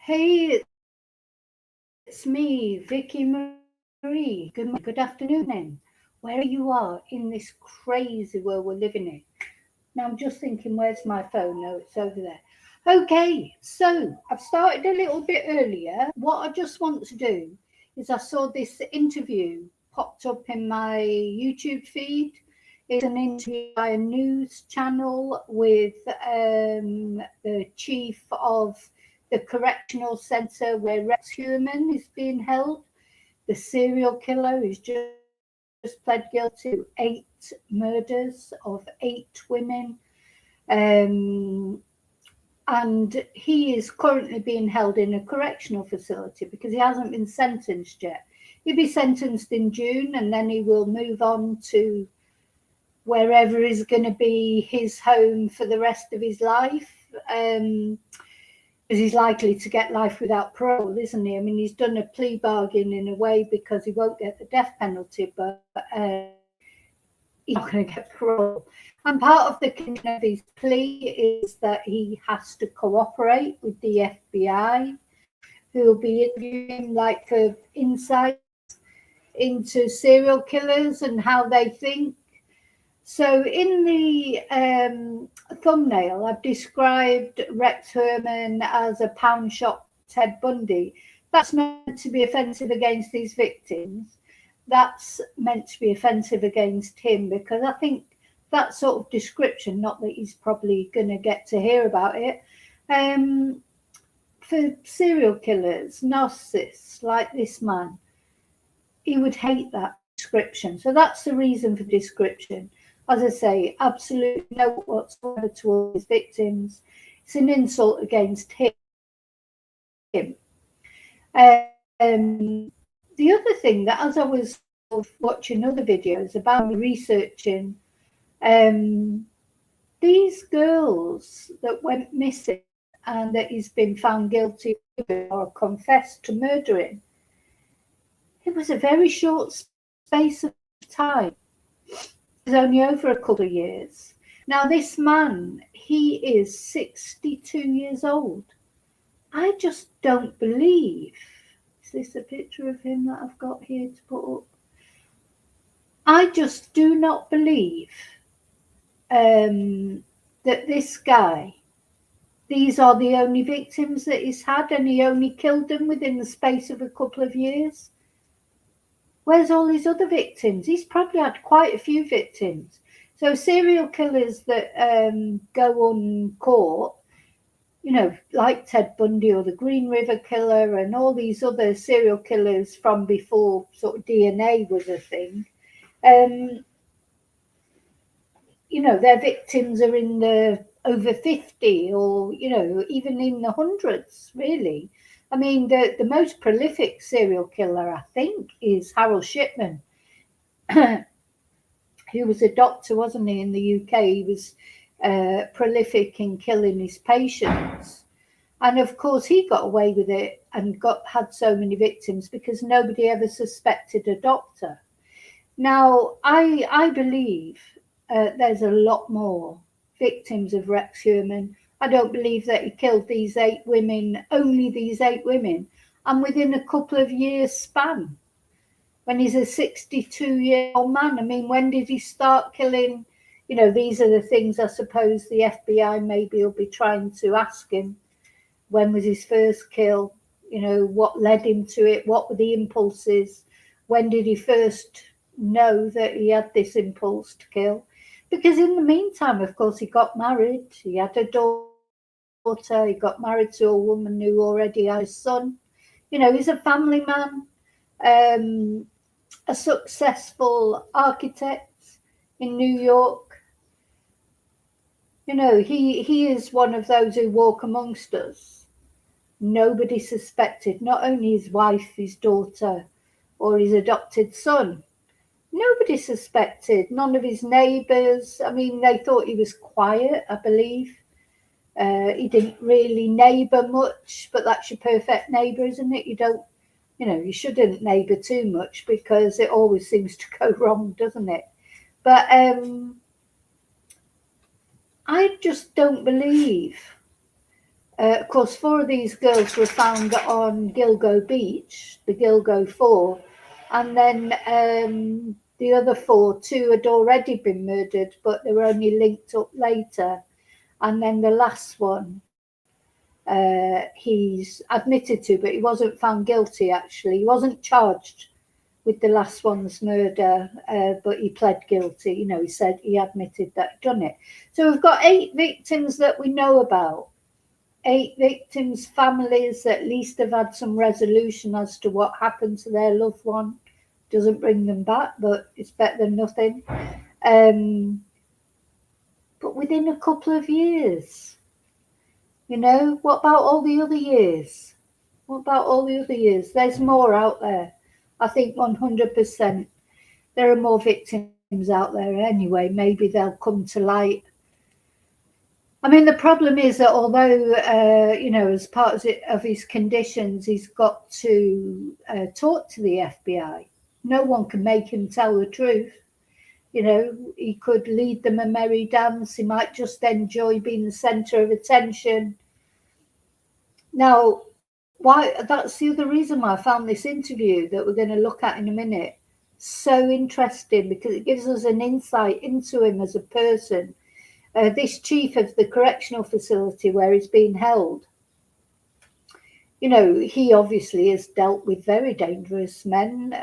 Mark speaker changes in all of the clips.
Speaker 1: Hey, it's me, Vicky Marie. Good afternoon. Wherever you are in this crazy world we're living in. Now I'm just thinking, where's my phone? No, it's over there. Okay, so I've started a little bit earlier. What I just want to do is I saw this interview popped up in my YouTube feed. It's an interview by a news channel with the chief of the correctional centre where Rex Heuermann is being held, the serial killer who's just pled guilty to 8 murders of 8 women. And he is currently being held in a correctional facility because he hasn't been sentenced yet. He'll be sentenced in June, and then he will move on to wherever is going to be his home for the rest of his life. Because he's likely to get life without parole, isn't he? I mean, he's done a plea bargain in a way because he won't get the death penalty, but he's not going to get parole. And part of the condition of his plea is that he has to cooperate with the FBI, who will be interviewing him like for insights into serial killers and how they think. So in the thumbnail, I've described Rex Heuermann as a pound shop Ted Bundy. That's not meant to be offensive against these victims. That's meant to be offensive against him, because I think that sort of description, not that he's probably going to get to hear about it, for serial killers, narcissists like this man, he would hate that description. So that's the reason for description. As I say, absolutely no whatsoever to all his victims. It's an insult against him. The other thing that, as I was watching other videos about researching, these girls that went missing and that he's been found guilty or confessed to murdering, it was a very short space of time. It was only over a couple of years. Now, this man, he is 62 years old. I just don't believe. Is this a picture of him that I've got here to put up? I just do not believe that this guy, these are the only victims that he's had, and he only killed them within the space of a couple of years. Where's all his other victims? He's probably had quite a few victims. So serial killers that go uncaught, you know, like Ted Bundy or the Green River Killer and all these other serial killers from before sort of DNA was a thing, you know, their victims are in the over 50 or, you know, even in the hundreds, really. I mean, the most prolific serial killer, I think, is Harold Shipman. He was a doctor, wasn't he, in the UK? He was prolific in killing his patients. And of course, he got away with it and had so many victims because nobody ever suspected a doctor. Now, I believe there's a lot more victims of Rex Heuermann. I don't believe that he killed these 8 women, only these 8 women, and within a couple of years span. When he's a 62-year-old man, I mean, when did he start killing? You know, these are the things I suppose the FBI maybe will be trying to ask him. When was his first kill? You know, what led him to it? What were the impulses? When did he first know that he had this impulse to kill? Because in the meantime, of course, he got married. He had a daughter. He got married to a woman who already had a son. You know, he's a family man, a successful architect in New York. You know, he is one of those who walk amongst us. Nobody suspected, not only his wife, his daughter, or his adopted son. Nobody suspected, none of his neighbours. I mean, they thought he was quiet, I believe. He didn't really neighbour much, but that's your perfect neighbour, isn't it? You don't, you know, you shouldn't neighbour too much because it always seems to go wrong, doesn't it? But I just don't believe Of course, 4 of these girls were found on Gilgo Beach, the Gilgo 4, and then the other 4, 2 had already been murdered, but they were only linked up later. And then the last one, he's admitted to, but he wasn't found guilty, actually. He wasn't charged with the last one's murder, but he pled guilty. You know, he said he admitted that he'd done it. So we've got 8 victims that we know about. 8 victims' families at least have had some resolution as to what happened to their loved one. Doesn't bring them back, but it's better than nothing. But within a couple of years, you know, what about all the other years? What about all the other years? There's more out there. I think 100% there are more victims out there anyway. Maybe they'll come to light. I mean, the problem is that although, you know, as part of his conditions, he's got to talk to the FBI. No one can make him tell the truth. You know, he could lead them a merry dance. He might just enjoy being the centre of attention. Now, why? That's the other reason why I found this interview that we're going to look at in a minute so interesting, because it gives us an insight into him as a person. This chief of the correctional facility where he's being held, you know, he obviously has dealt with very dangerous men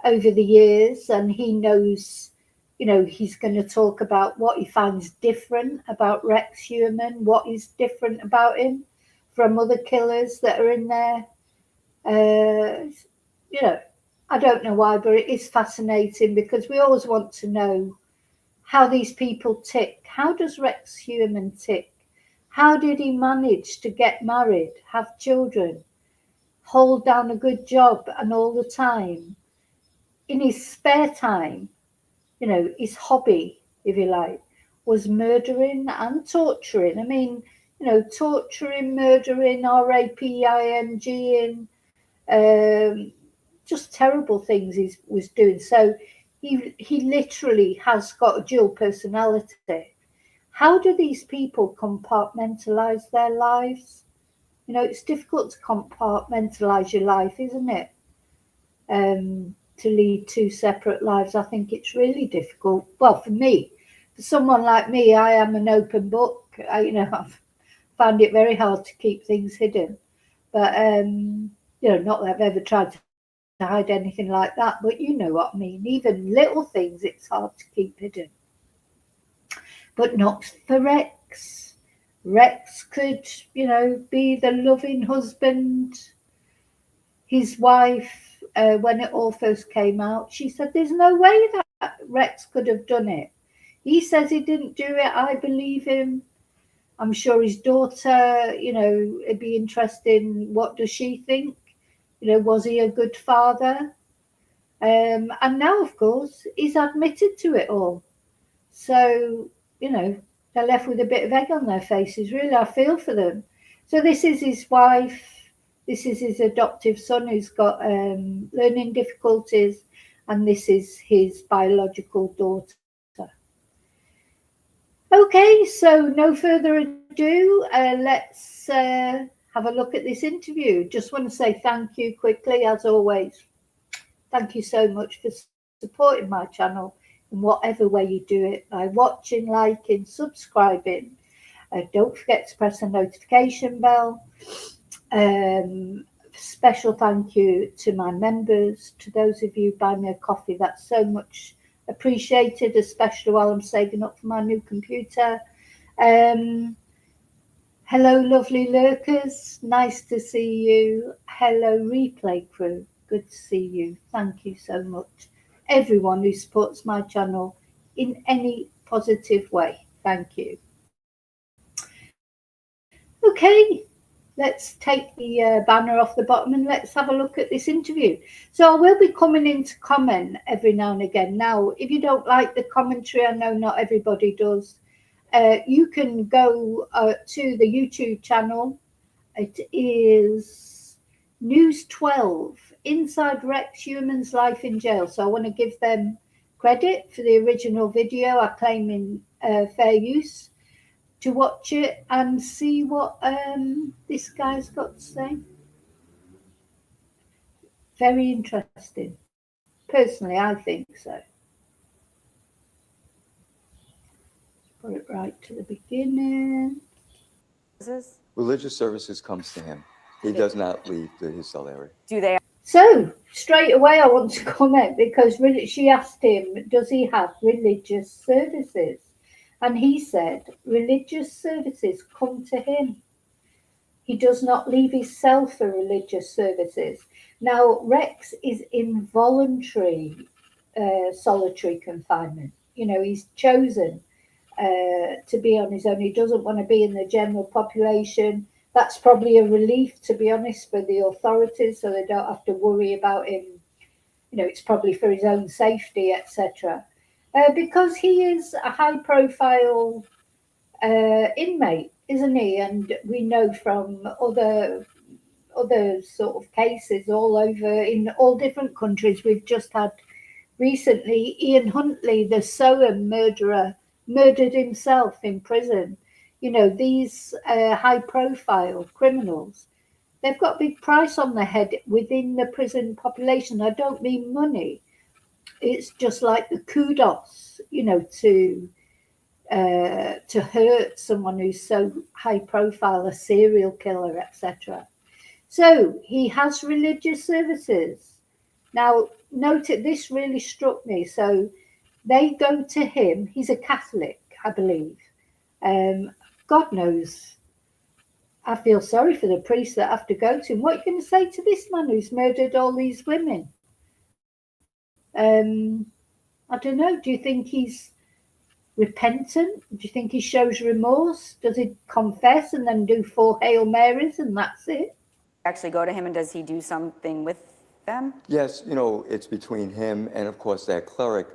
Speaker 1: over the years, and he knows, you know, he's going to talk about what he finds different about Rex Heuermann, what is different about him from other killers that are in there. You know, I don't know why, but it is fascinating, because we always want to know how these people tick. How does Rex Heuermann tick? How did he manage to get married, have children, hold down a good job, and all the time, in his spare time, you know, his hobby, if you like, was murdering and torturing. I mean, you know, torturing, murdering, raping, just terrible things he was doing. So he literally has got a dual personality. How do these people compartmentalize their lives? You know, it's difficult to compartmentalize your life, isn't it? To lead 2 separate lives. I think it's really difficult. Well, for me, for someone like me, I am an open book. You know, I've found it very hard to keep things hidden. But, you know, not that I've ever tried to hide anything like that, but you know what I mean. Even little things, it's hard to keep hidden. But not for Rex. Rex could, you know, be the loving husband. His wife, when it all first came out, she said there's no way that Rex could have done it. He says he didn't do it. I believe him. I'm sure his daughter, you know, it'd be interesting. What does she think? You know, was he a good father? And now, of course, he's admitted to it all. So, you know, they're left with a bit of egg on their faces. Really, I feel for them. So this is his wife. This is his adoptive son who's got learning difficulties. And this is his biological daughter. Okay, so no further ado, let's have a look at this interview. Just want to say thank you quickly, as always. Thank you so much for supporting my channel in whatever way you do it, by watching, liking, subscribing. Don't forget to press the notification bell. Special thank you to my members, to those of you who buy me a coffee. That's so much appreciated, especially while I'm saving up for my new computer. Hello, lovely lurkers. Nice to see you. Hello, replay crew. Good to see you. Thank you so much. Everyone who supports my channel in any positive way. Thank you. Okay, let's take the banner off the bottom and let's have a look at this interview. So I will be coming in to comment every now and again. Now, if you don't like the commentary, I know not everybody does. You can go to the YouTube channel. It is News 12, Inside Rex Heuermann's Life in Jail. So I want to give them credit for the original video. I claim in fair use. to watch it and see what this guy's got to say. Very interesting. Personally, I think so. Put it right to the beginning.
Speaker 2: Religious services comes to him. He does not leave his cell area.
Speaker 3: Do they?
Speaker 1: So straight away, I want to comment because she asked him, does he have religious services? And he said, religious services come to him. He does not leave his cell for religious services. Now, Rex is in voluntary solitary confinement. You know, he's chosen to be on his own. He doesn't want to be in the general population. That's probably a relief, to be honest, for the authorities, so they don't have to worry about him. You know, it's probably for his own safety, etc. Because he is a high-profile inmate, isn't he? And we know from other sort of cases all over in all different countries. We've just had recently Ian Huntley, the Soham murderer, murdered himself in prison. You know, these high-profile criminals, they've got a big price on their head within the prison population. I don't mean money. It's just like the kudos, you know, to hurt someone who's so high profile, a serial killer, etc. So he has religious services. Now, note it, this really struck me. So they go to him. He's a Catholic, I believe. God knows. I feel sorry for the priests that have to go to him. What are you going to say to this man who's murdered all these women? I don't know. Do you think he's repentant? Do you think he shows remorse? Does he confess and then do 4 Hail Marys and that's it?
Speaker 3: Actually go to him, and does he do something with them?
Speaker 2: Yes, you know, it's between him and, of course, that cleric.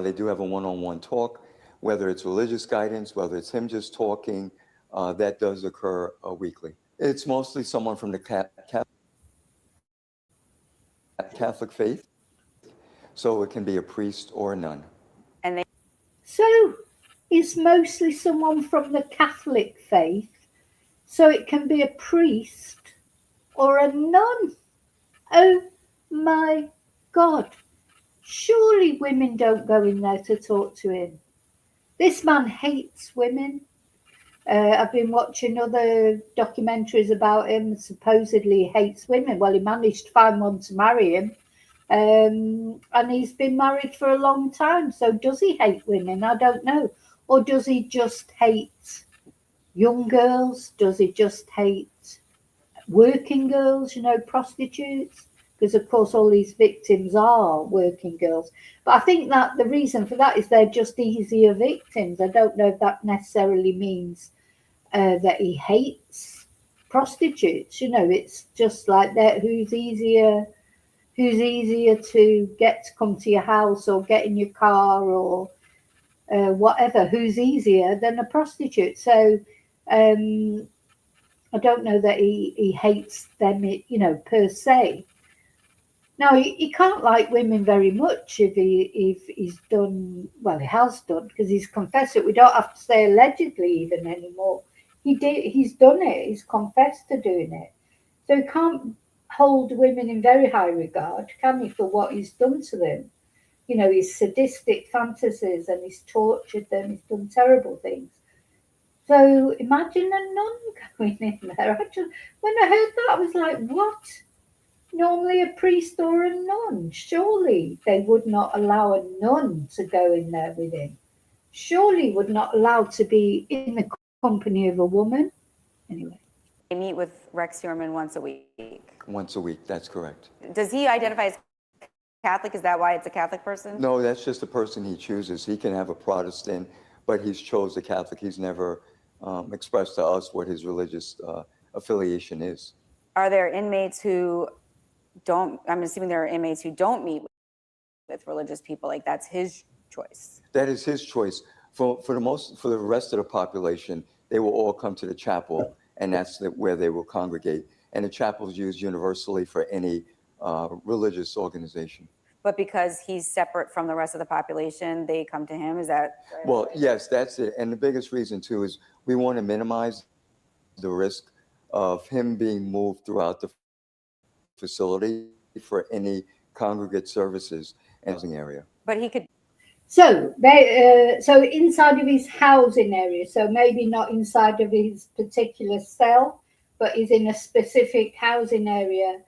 Speaker 2: They do have a one-on-one talk, whether it's religious guidance, whether it's him just talking, that does occur weekly. It's mostly someone from the Catholic faith, so it can be a priest or a nun.
Speaker 3: And they.
Speaker 1: So it's mostly someone from the Catholic faith, so it can be a priest or a nun. Oh my God. Surely women don't go in there to talk to him. This man hates women. I've been watching other documentaries about him. Supposedly he hates women. Well, he managed to find one to marry him. And he's been married for a long time. So does he hate women? I don't know. Or does he just hate young girls? Does he just hate working girls, you know, prostitutes? Because, of course, all these victims are working girls. But I think that the reason for that is they're just easier victims. I don't know if that necessarily means that he hates prostitutes. You know, it's just like that. Who's easier to get to come to your house or get in your car or whatever? Who's easier than a prostitute? So I don't know that he hates them, you know, per se. Now, he can't like women very much if he's done, well, he has done, because he's confessed it. We don't have to say allegedly even anymore. He's done it. He's confessed to doing it. So he can't hold women in very high regard, can he, for what he's done to them? You know, his sadistic fantasies, and he's tortured them. He's done terrible things. So imagine a nun going in there. When I heard that, I was like, what? Normally a priest or a nun. Surely they would not allow a nun to go in there with him. Surely would not allow to be in the company of a woman. Anyway.
Speaker 3: They meet with Rex Heuermann once a week.
Speaker 2: Once a week, that's correct.
Speaker 3: Does he identify as Catholic? Is that why it's a Catholic person?
Speaker 2: No, that's just the person he chooses. He can have a Protestant, but he's chose a Catholic. He's never expressed to us what his religious affiliation is.
Speaker 3: Are there inmates who don't, I'm assuming there are inmates who don't meet with religious people, like that's his choice?
Speaker 2: That is his choice. For the rest of the population, they will all come to the chapel, and that's where they will congregate. And the chapel is used universally for any religious organization.
Speaker 3: But because he's separate from the rest of the population, they come to him. Is that?
Speaker 2: Well, yes, that's it. And the biggest reason too is we want to minimize the risk of him being moved throughout the facility for any congregate services and housing area.
Speaker 3: But he could.
Speaker 1: So, so inside of his housing area, so maybe not inside of his particular cell, but he's in a specific housing area.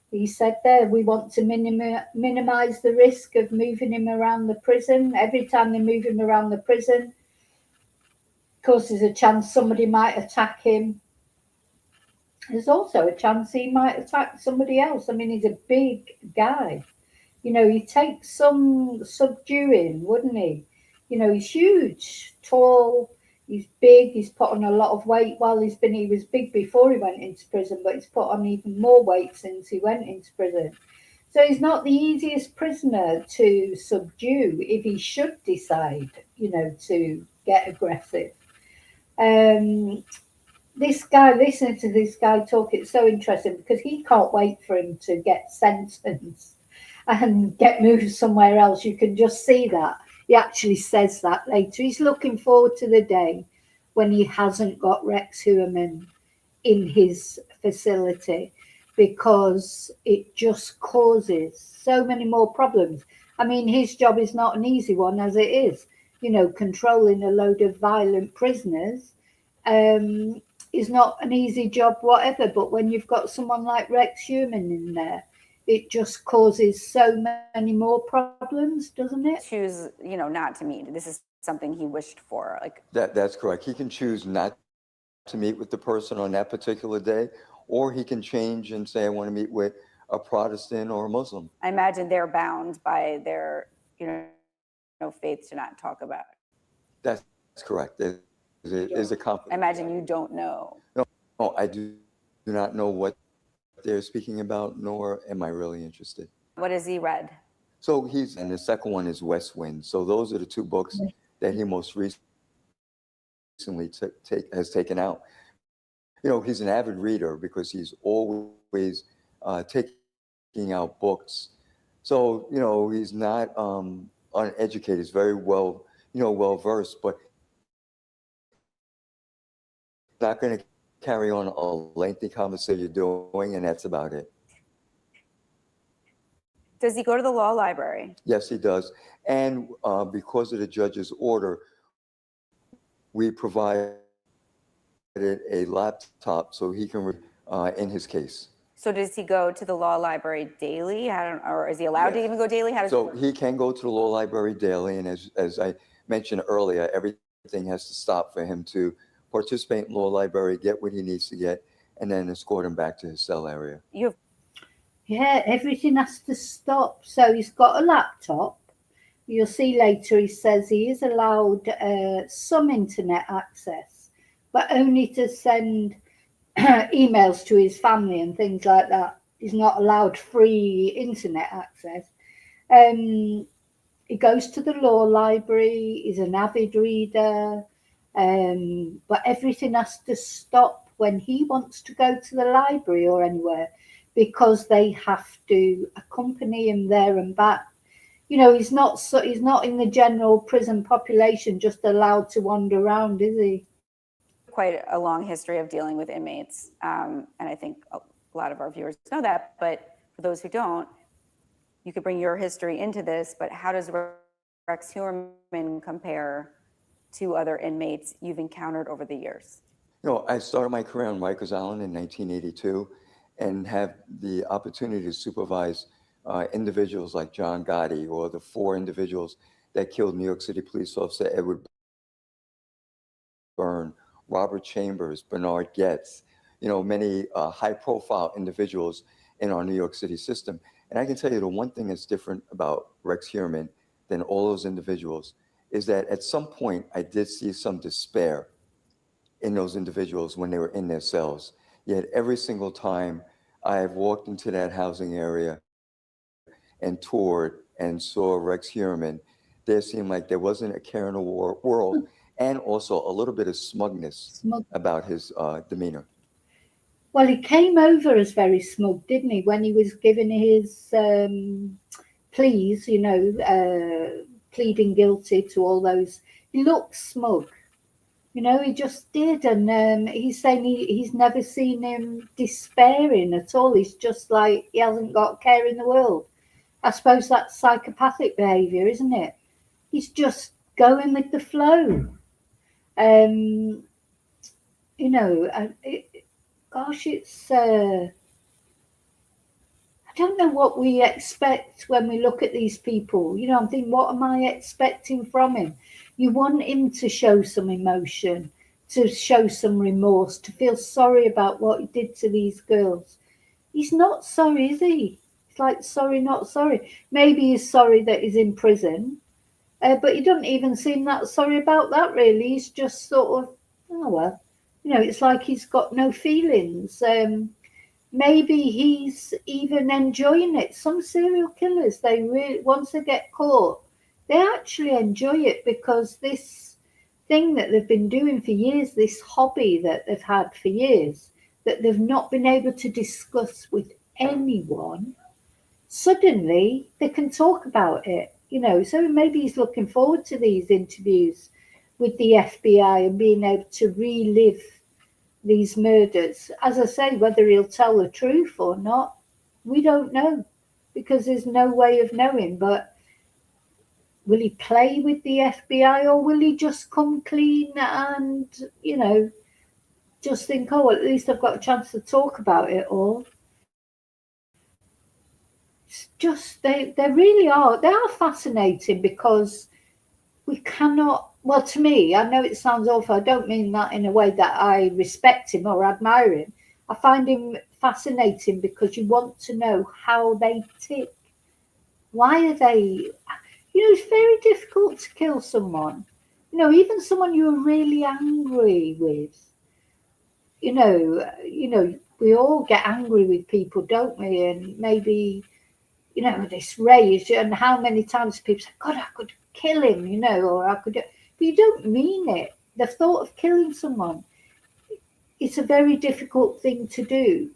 Speaker 1: He said there, we want to minimize the risk of moving him around the prison. Every time they move him around the prison, of course, there's a chance somebody might attack him. There's also a chance he might attack somebody else. I mean, he's a big guy. You know, he'd take some subduing, wouldn't he? You know, he's huge, tall, he's big, he's put on a lot of weight while he was big before he went into prison, but he's put on even more weight since he went into prison. So he's not the easiest prisoner to subdue if he should decide, you know, to get aggressive. This guy, listening to this guy talk, it's so interesting because he can't wait for him to get sentenced and get moved somewhere else. You can just see that. He actually says that later. He's looking forward to the day when he hasn't got Rex Heuermann in his facility because it just causes so many more problems. I mean, his job is not an easy one as it is. You know, controlling a load of violent prisoners is not an easy job, whatever. But when you've got someone like Rex Heuermann in there, it just causes so many more problems, doesn't it?
Speaker 3: Choose, you know, not to meet. This is something he wished for. Like
Speaker 2: That's correct. He can choose not to meet with the person on that particular day, or he can change and say, I want to meet with a Protestant or a Muslim.
Speaker 3: I imagine they're bound by their, you know, faith to not talk about it.
Speaker 2: That's correct. There's a conflict.
Speaker 3: I imagine you don't know.
Speaker 2: No, I do not know what they're speaking about, nor am I really interested.
Speaker 3: What has he read?
Speaker 2: So and the second one is West Wind. So those are the two books that he most recently has taken out. You know, he's an avid reader because he's always taking out books. So, you know, he's not uneducated. He's very well, you know, well versed, but not going to carry on a lengthy conversation you're doing, and that's about it.
Speaker 3: Does he go to the law library?
Speaker 2: Yes, he does. And because of the judge's order, we provided a laptop so he can in his case.
Speaker 3: So does he go to the law library daily? Or is he allowed to even go daily?
Speaker 2: So he can go to the law library daily. And as I mentioned earlier, everything has to stop for him to participate in law library, get what he needs to get, and then escort him back to his cell area.
Speaker 1: Yeah, everything has to stop. So he's got a laptop. You'll see later he says he is allowed some internet access, but only to send emails to his family and things like that. He's not allowed free internet access. He goes to the law library. He's an avid reader. But everything has to stop when he wants to go to the library or anywhere because they have to accompany him there and back. You know, he's not in the general prison population just allowed to wander around, is he?
Speaker 3: Quite a long history of dealing with inmates, and I think a lot of our viewers know that. But for those who don't, you could bring your history into this. But how does Rex Heuermann compare to other inmates you've encountered over the years?
Speaker 2: You know, I started my career on Rikers Island in 1982 and have the opportunity to supervise individuals like John Gotti or the 4 individuals that killed New York City police officer Edward Byrne, Robert Chambers, Bernard Getz, you know, many high-profile individuals in our New York City system. And I can tell you the one thing that's different about Rex Heuermann than all those individuals is that at some point I did see some despair in those individuals when they were in their cells. Yet every single time I've walked into that housing area and toured and saw Rex Heuermann, there seemed like there wasn't a care in the world and also a little bit of smugness about his demeanor.
Speaker 1: Well, he came over as very smug, didn't he, when he was giving his pleas, pleading guilty to all those. He looks smug. He just did. And he's saying he's never seen him despairing at all. He's just like he hasn't got a care in the world. I suppose that's psychopathic behaviour, isn't it? He's just going with the flow. Gosh, it's... I don't know what we expect when we look at these people. I'm thinking, what am I expecting from him? You want him to show some emotion, to show some remorse, to feel sorry about what he did to these girls. He's not sorry, is he? It's like, sorry, not sorry. Maybe he's sorry that he's in prison, but he doesn't even seem that sorry about that, really. He's just sort of, oh, well, it's like he's got no feelings. Maybe he's even enjoying it. Some serial killers, they really, once they get caught, they actually enjoy it, because this thing that they've been doing for years, this hobby that they've had for years, that they've not been able to discuss with anyone, suddenly they can talk about it, So maybe he's looking forward to these interviews with the FBI and being able to relive these murders. As I say, whether he'll tell the truth or not, we don't know, because there's no way of knowing. But will he play with the FBI, or will he just come clean and, just think, oh, at least I've got a chance to talk about it all? It's just, they really are. They are fascinating, because we cannot... Well, to me, I know it sounds awful. I don't mean that in a way that I respect him or admire him. I find him fascinating because you want to know how they tick. Why are they... it's very difficult to kill someone. Even someone you're really angry with. We all get angry with people, don't we? And maybe, this rage, and how many times people say, God, I could kill him, or I could... But you don't mean it. The thought of killing someone, it's a very difficult thing to do.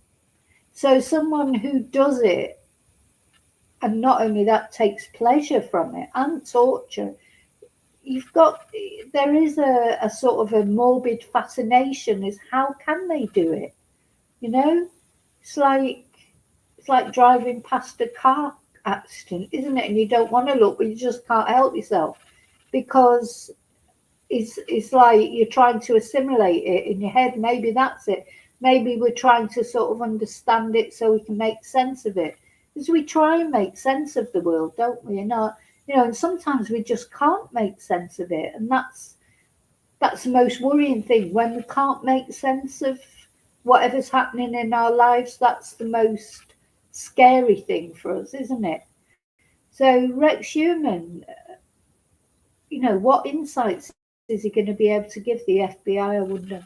Speaker 1: So someone who does it, and not only that, takes pleasure from it, and torture, there is a sort of a morbid fascination, is how can they do it? It's like driving past a car accident, isn't it? And you don't want to look, but you just can't help yourself, because it's like you're trying to assimilate it in your head. Maybe that's it. Maybe we're trying to sort of understand it so we can make sense of it. Because we try and make sense of the world, don't we? And sometimes we just can't make sense of it. And that's the most worrying thing. When we can't make sense of whatever's happening in our lives, that's the most scary thing for us, isn't it? So Rex Heuermann, what insights is he going to be able to give the FBI, I wonder?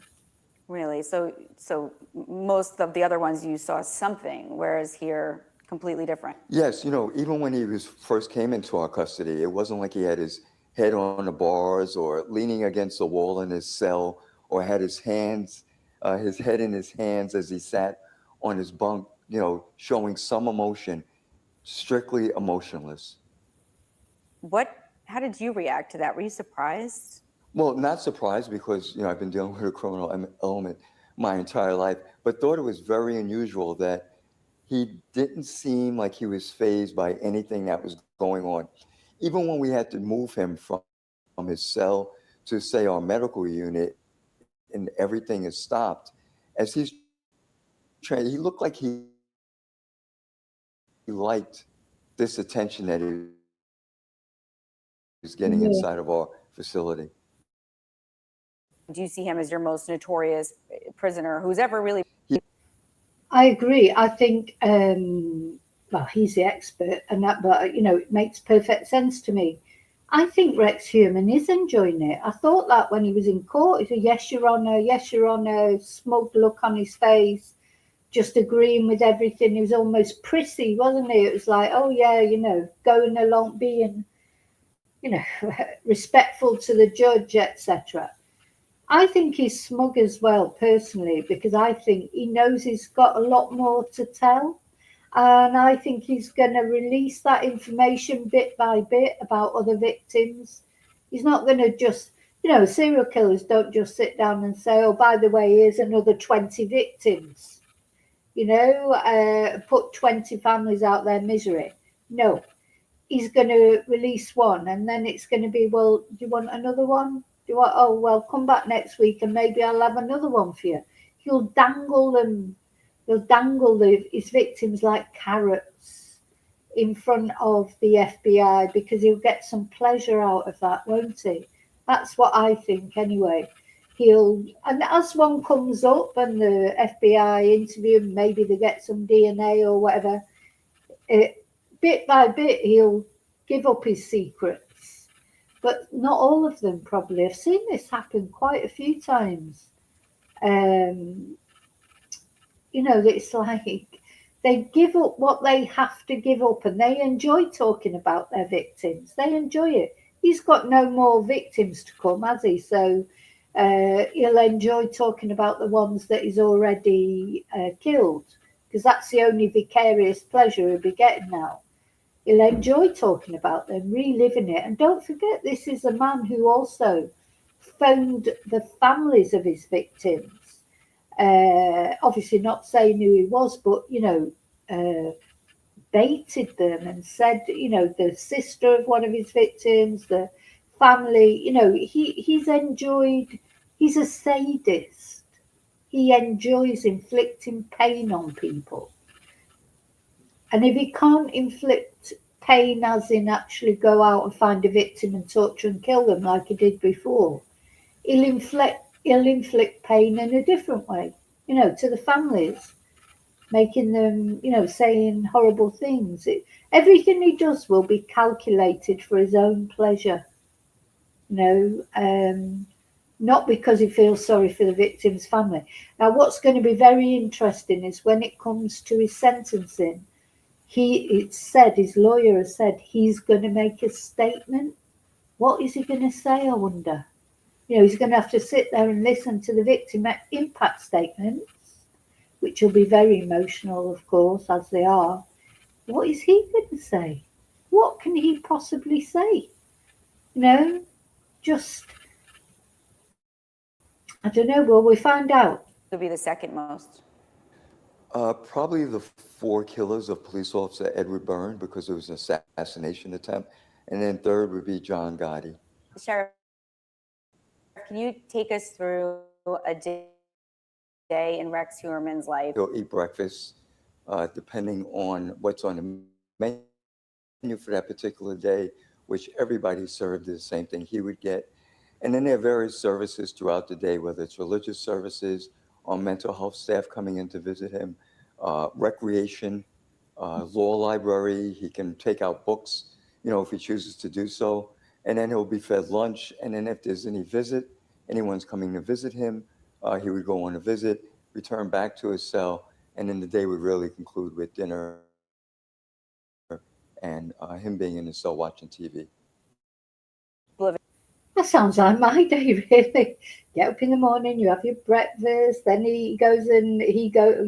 Speaker 3: Really? So most of the other ones you saw something, whereas here, completely different.
Speaker 2: Yes, even when he first came into our custody, it wasn't like he had his head on the bars or leaning against the wall in his cell, or had his head in his hands as he sat on his bunk, showing some emotion, strictly emotionless.
Speaker 3: How did you react to that? Were you surprised?
Speaker 2: Well, not surprised, because, I've been dealing with a criminal element my entire life, but thought it was very unusual that he didn't seem like he was fazed by anything that was going on. Even when we had to move him from his cell to, say, our medical unit, and everything is stopped, as he's trained, he looked like he liked this attention that he was getting inside of our facility.
Speaker 3: Do you see him as your most notorious prisoner who's ever really...
Speaker 1: I agree. I think, well, he's the expert, and that, but it makes perfect sense to me. I think Rex Heuermann is enjoying it. I thought that when he was in court. He said, "Yes, Your Honour, yes, Your Honour," smug look on his face, just agreeing with everything. He was almost prissy, wasn't he? It was like, oh yeah, going along, being, respectful to the judge, etc. I think he's smug as well, personally, because I think he knows he's got a lot more to tell. And I think he's going to release that information bit by bit about other victims. He's not going to just, serial killers don't just sit down and say, oh, by the way, here's another 20 victims, put 20 families out their misery. No, he's going to release one, and then it's going to be, well, do you want another one? Do you want, oh, well, come back next week and maybe I'll have another one for you. He'll dangle them. He'll dangle his victims like carrots in front of the FBI because he'll get some pleasure out of that, won't he? That's what I think anyway. And as one comes up and the FBI interview him, maybe they get some DNA or whatever, bit by bit he'll give up his secrets. But not all of them probably. I've seen this happen quite a few times. It's like they give up what they have to give up, and they enjoy talking about their victims. They enjoy it. He's got no more victims to come, has he? So he'll enjoy talking about the ones that he's already killed, because that's the only vicarious pleasure he'll be getting now. He'll enjoy talking about them, reliving it. And don't forget, this is a man who also phoned the families of his victims. Obviously not saying who he was, but, baited them and said, the sister of one of his victims, the family, he's a sadist. He enjoys inflicting pain on people. And if he can't inflict pain as in actually go out and find a victim and torture and kill them like he did before, he'll inflict pain in a different way, to the families, making them, saying horrible things. Everything he does will be calculated for his own pleasure, not because he feels sorry for the victim's family. Now, what's going to be very interesting is when it comes to his sentencing, his lawyer has said he's going to make a statement. What is he going to say, I wonder? He's going to have to sit there and listen to the victim impact statements, which will be very emotional, of course, as they are. What is he going to say? What can he possibly say? Just, I don't know. Will we find out?
Speaker 3: Would be the second most.
Speaker 2: Probably the 4 killers of police officer Edward Byrne, because it was an assassination attempt. And then third would be John Gotti.
Speaker 3: Sheriff, can you take us through a day in Rex Heuermann's life?
Speaker 2: He'll eat breakfast, depending on what's on the menu for that particular day, which everybody served the same thing he would get. And then there are various services throughout the day, whether it's religious services or mental health staff coming in to visit him, recreation, law library. He can take out books, if he chooses to do so. And then he'll be fed lunch. And then if there's anyone's coming to visit him, he would go on a visit, return back to his cell, and then the day would really conclude with dinner and him being in his cell watching TV.
Speaker 1: That sounds like my day, really. Get up in the morning, you have your breakfast, then he goes and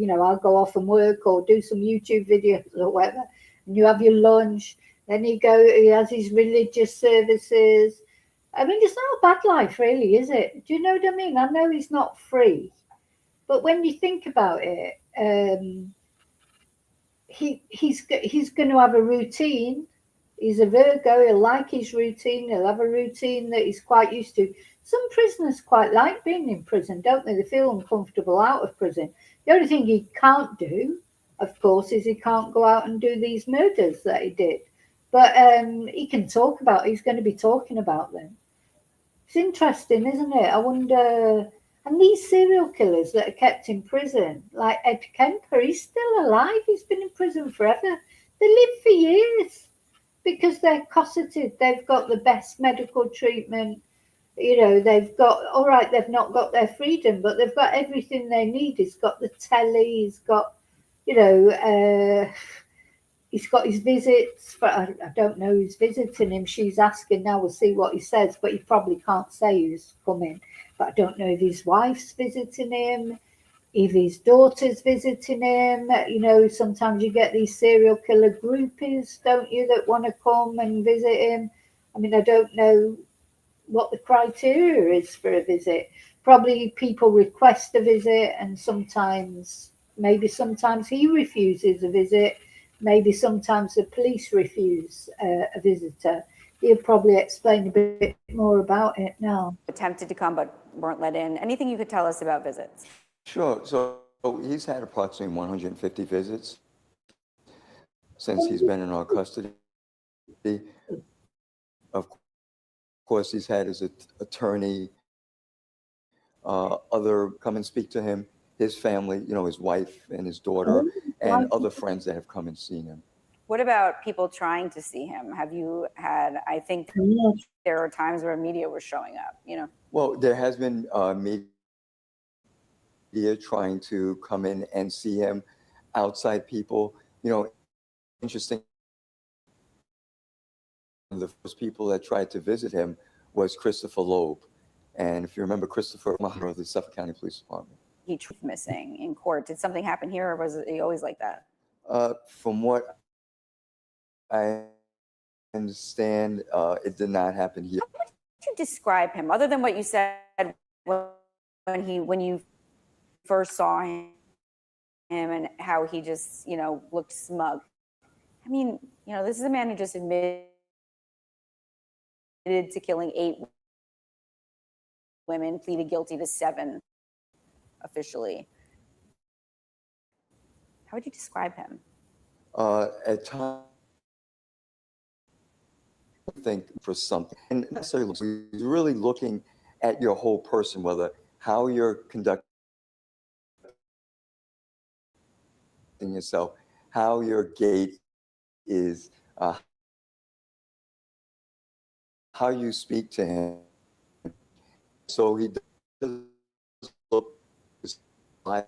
Speaker 1: I'll go off and work or do some YouTube videos or whatever, and you have your lunch. Then he has his religious services. I mean, it's not a bad life, really, is it? Do you know what I mean? I know he's not free, but when you think about it, he's going to have a routine. He's a Virgo. He'll like his routine. He'll have a routine that he's quite used to. Some prisoners quite like being in prison, don't they? They feel uncomfortable out of prison. The only thing he can't do, of course, is he can't go out and do these murders that he did. But he can talk about. He's going to be talking about them. It's interesting, isn't it? I wonder. And these serial killers that are kept in prison, like Ed Kemper, he's still alive. He's been in prison forever. They live for years because they're cosseted. They've got the best medical treatment. They've got, all right, they've not got their freedom, but they've got everything they need. He's got the telly. He's got, he's got his visits. But I don't know who's visiting him. She's asking now. We'll see what he says, but he probably can't say who's coming. But I don't know if his wife's visiting him. if his daughter's visiting him. You know, sometimes you get these serial killer groupies, don't you, that want to come and visit him. I mean, I don't know what the criteria is for a visit. Probably people request a visit, and maybe sometimes he refuses a visit. Maybe sometimes the police refuse a visitor. He'll probably explain a bit more about it now.
Speaker 3: Attempted to come but weren't let in. Anything you could tell us about visits?
Speaker 2: Sure. So he's had approximately 150 visits since he's been in our custody. Of course, he's had his attorney, other come and speak to him, his family, you know, his wife and his daughter, and other friends that have come and seen him.
Speaker 3: What about people trying to see him? Have you had, I think there are times where media was showing up, you know?
Speaker 2: Well, there has been media trying to come in and see him, outside people. You know, interesting, the first people that tried to visit him was Christopher Loeb. And if you remember, Christopher Maher of the Suffolk County Police Department.
Speaker 3: He truth missing in court. Did something happen here, or was he always like that?
Speaker 2: From what I understand, it did not happen here.
Speaker 3: How would you describe him, other than what you said when you first saw him and how he just, you know, looked smug? I mean, you know, this is a man who just admitted to killing 8 women, pleaded guilty to 7 officially. How would you describe him?
Speaker 2: At times, I think for something, and necessarily he's really looking at your whole person, whether how you're conducting yourself, how your gait is, how you speak to him. So he does look like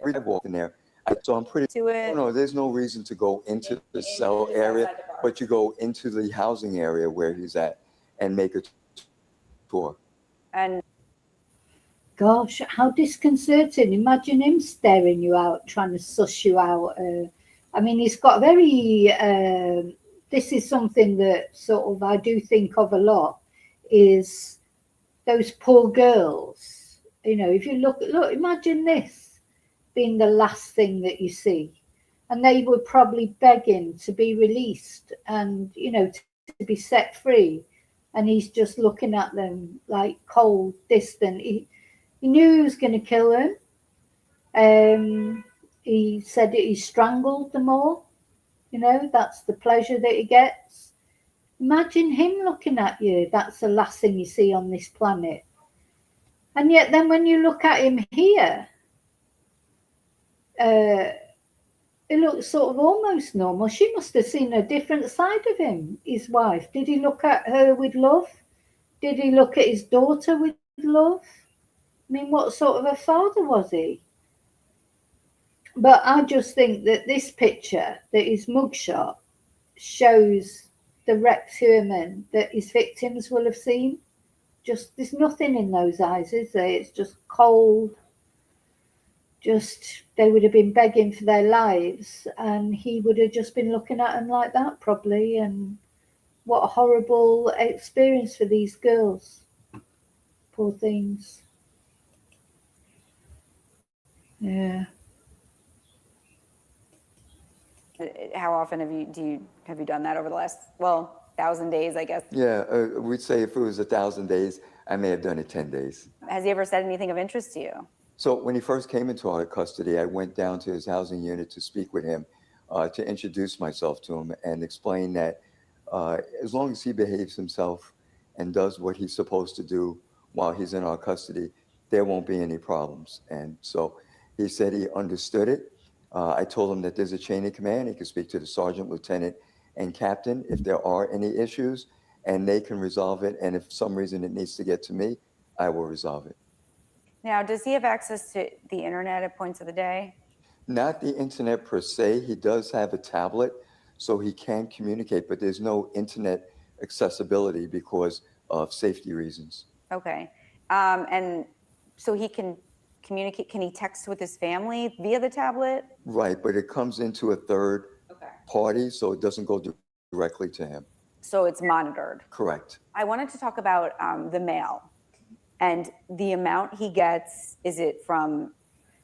Speaker 2: every time I walk in there. So I'm pretty
Speaker 3: To it.
Speaker 2: no, there's no reason to go into the cell area, but you go into the housing area where he's at and make a tour.
Speaker 3: And
Speaker 1: Gosh, how disconcerting. Imagine him staring you out, trying to suss you out. I mean, he's got very, this is something that sort of I do think of a lot, is those poor girls. You know, if you look, imagine this being the last thing that you see. And they were probably begging to be released and, you know, to be set free. And he's just looking at them like cold, distant. He knew he was going to kill them. He said that he strangled them all. You know, that's the pleasure that he gets. Imagine him looking at you. That's the last thing you see on this planet. And yet then when you look at him here, it looks sort of almost normal. She must have seen a different side of him, his wife. Did he look at her with love? Did he look at his daughter with love? I mean, what sort of a father was he? But I just think that this picture, that his mugshot, shows the Rex Heuermann that his victims will have seen. Just, there's nothing in those eyes, is there? It's just cold. Just, they would have been begging for their lives, and he would have just been looking at them like that, probably. And what a horrible experience for these girls. Poor things. Yeah.
Speaker 3: how often have you done that over the last 1,000 days, I guess?
Speaker 2: Yeah, we'd say if it was 1,000 days, I may have done it 10 days.
Speaker 3: Has he ever said anything of interest to you?
Speaker 2: So when he first came into our custody, I went down to his housing unit to speak with him, to introduce myself to him and explain that as long as he behaves himself and does what he's supposed to do while he's in our custody, there won't be any problems. And so he said he understood it. I told him that there's a chain of command. He could speak to the sergeant, lieutenant, and captain if there are any issues, and they can resolve it. And if for some reason it needs to get to me, I will resolve it.
Speaker 3: Now, does he have access to the internet at points of the day?
Speaker 2: Not the internet per se. He does have a tablet, so he can communicate, but there's no internet accessibility because of safety reasons.
Speaker 3: Okay. And so he can communicate? Can he text with his family via the tablet?
Speaker 2: Right, but it comes into a third
Speaker 3: Okay.
Speaker 2: party, so it doesn't go directly to him.
Speaker 3: So it's monitored.
Speaker 2: Correct.
Speaker 3: I wanted to talk about the mail and the amount he gets. Is it from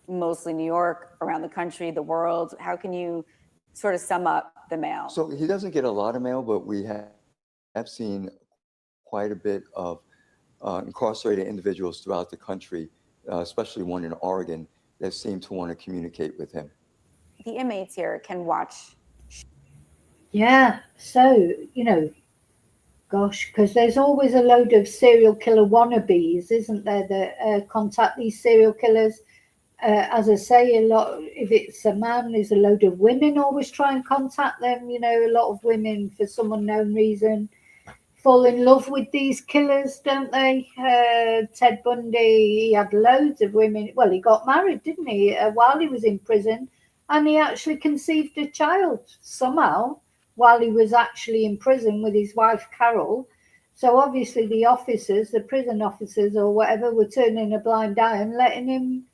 Speaker 3: mostly New York, around the country, the world? How can you sort of sum up the mail?
Speaker 2: So he doesn't get a lot of mail, but we have seen quite a bit of incarcerated individuals throughout the country, especially one in Oregon, that seem to want to communicate with him.
Speaker 3: The inmates here can watch.
Speaker 1: Yeah, so, gosh, because there's always a load of serial killer wannabes, isn't there, that contact these serial killers. As I say, a lot, if it's a man, there's a load of women always try and contact them. A lot of women, for some unknown reason, fall in love with these killers, don't they? Ted Bundy, he had loads of women. Well, he got married, didn't he, while he was in prison, and he actually conceived a child somehow while he was actually in prison with his wife, Carol. So obviously the officers, the prison officers or whatever, were turning a blind eye and letting him,